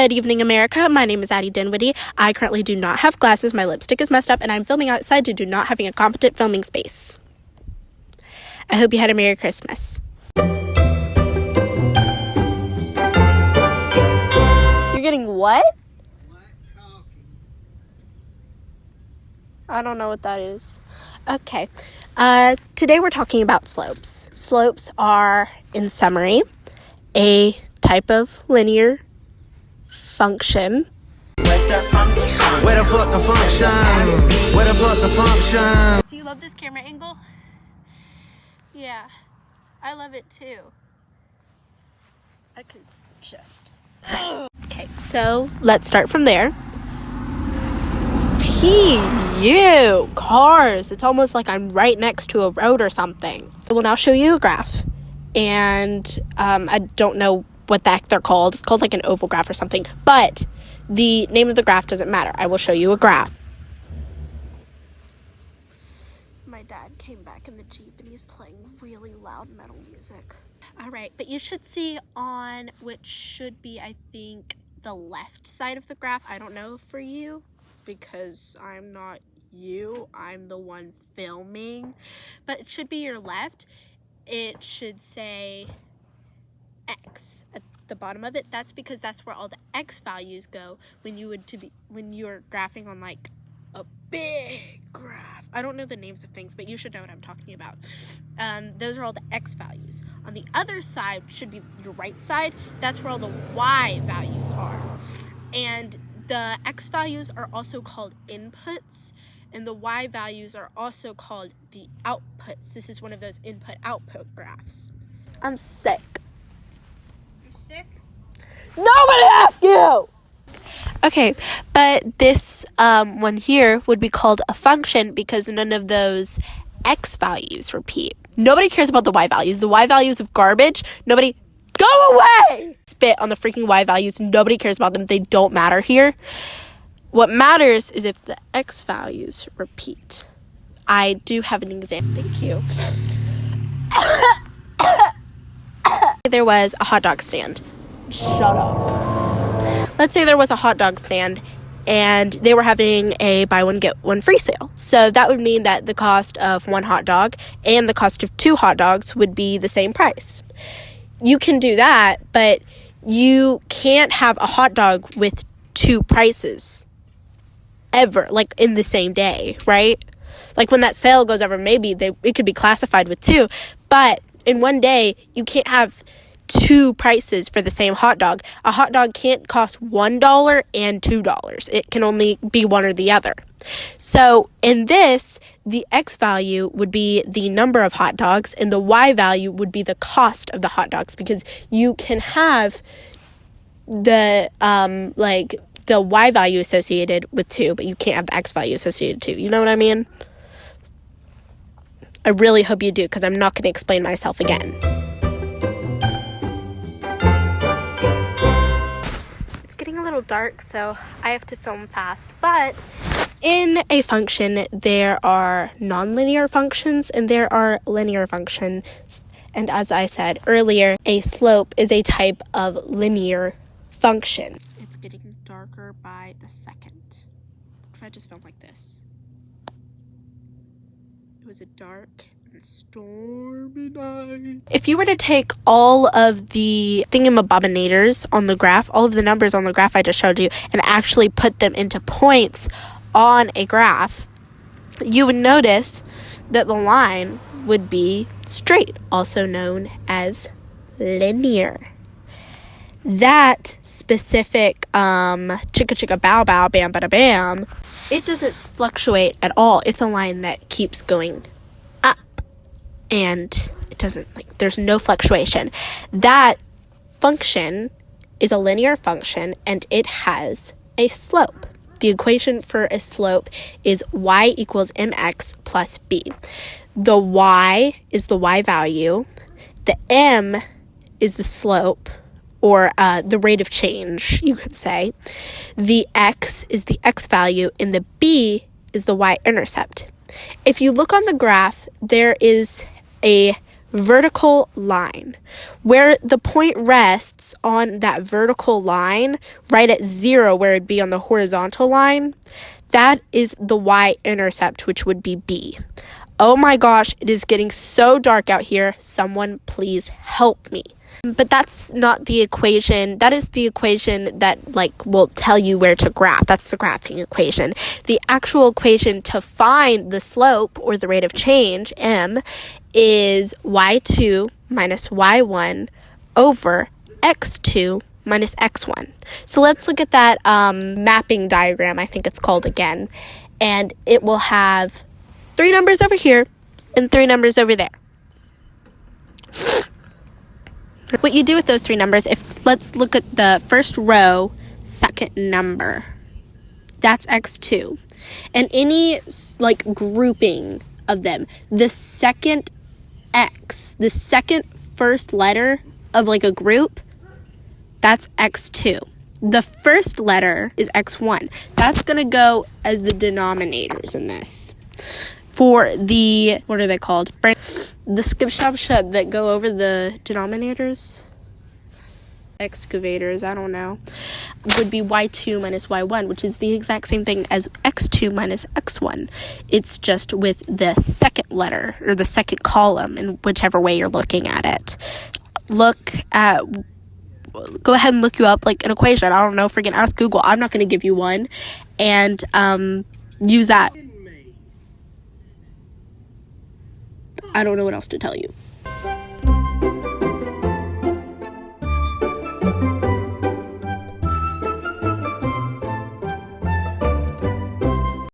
Good evening, America. My name is Addi Dinwiddie. I currently do not have glasses, my lipstick is messed up, and I'm filming outside due to not having a competent filming space. I hope you had a Merry Christmas. You're getting what? I don't know what that is. Okay. Today we're talking about slopes. Slopes are, in summary, a type of linear function. Where the fuck the function? Where the fuck the function? Do you love this camera angle? Yeah, I love it too. I could just... Okay, so let's start from there. Cars. It's almost like I'm right next to a road or something. I will now show you a graph. And I don't know what the heck they're called. It's called like an oval graph or something. But the name of the graph doesn't matter. I will show you a graph. My dad came back in the Jeep and he's playing really loud metal music. All right, but you should see on which should be, I think, the left side of the graph. I don't know for you because I'm not you. I'm the one filming. But it should be your left. It should say X at the bottom of it. That's because that's where all the X values go when you're graphing on like a big graph. I don't know the names of things, but you should know what I'm talking about. Those are all the X values. On the other side should be your right side. That's where all the Y values are. And the X values are also called inputs, and the Y values are also called the outputs. This is one of those input-output graphs. I'm sick. You're sick? Nobody asked you! Okay, but this one here would be called a function because none of those X values repeat. Nobody cares about the Y values. The Y values of garbage, nobody... Go away! Spit on the freaking Y values. Nobody cares about them. They don't matter here. What matters is if the X values repeat. I do have an example. Thank you. There was a hot dog stand. Shut up. Let's say there was a hot dog stand and they were having a buy one get one free sale. So that would mean that the cost of one hot dog and the cost of two hot dogs would be the same price. You can do that, but you can't have a hot dog with two prices ever, like in the same day, right? Like when that sale goes over, maybe it could be classified with two, but in one day, you can't have two prices for the same hot dog. A hot dog can't cost $1 and $2. It can only be one or the other. So in this, the X value would be the number of hot dogs and the Y value would be the cost of the hot dogs, because you can have the the Y value associated with two, but you can't have the X value associated too. You know what I mean? I really hope you do, because I'm not going to explain myself again. It's getting a little dark, so I have to film fast, but in a function, there are nonlinear functions and there are linear functions. And as I said earlier, a slope is a type of linear function. It's getting darker by the second. What if I just film like this? It was a dark and stormy night. If you were to take all of the thingamabobinators on the graph, all of the numbers on the graph I just showed you, and actually put them into points on a graph, you would notice that the line would be straight, also known as linear. That specific chicka chicka bow bow bam bada bam, it doesn't fluctuate at all. It's a line that keeps going up, and it doesn't, there's no fluctuation. That function is a linear function and it has a slope. The equation for a slope is y equals mx plus b. The y is the y value, the m is the slope, or the rate of change, you could say. The x is the x value, and the b is the y-intercept. If you look on the graph, there is a vertical line. Where the point rests on that vertical line, right at 0 where it'd be on the horizontal line, that is the y-intercept, which would be B. Oh my gosh, it is getting so dark out here. Someone please help me. But that's not the equation. That is the equation that will tell you where to graph. That's the graphing equation. The actual equation to find the slope or the rate of change, m, is y2 minus y1 over x2 minus x1. So let's look at that mapping diagram, I think it's called again. And it will have 3 numbers over here and 3 numbers over there. What you do with those 3 numbers, let's look at the first row, second number. That's x2. And any grouping of them, the second x, the second first letter of a group, that's x2. The first letter is x1. That's going to go as the denominators in this. For the, what are they called? The skip that go over the denominators? Excavators, I don't know. Would be y2 minus y1, which is the exact same thing as x2 minus x1. It's just with the second letter, or the second column, in whichever way you're looking at it. Go ahead and look you up an equation. I don't know, freaking ask Google. I'm not going to give you one. And use that. I don't know what else to tell you.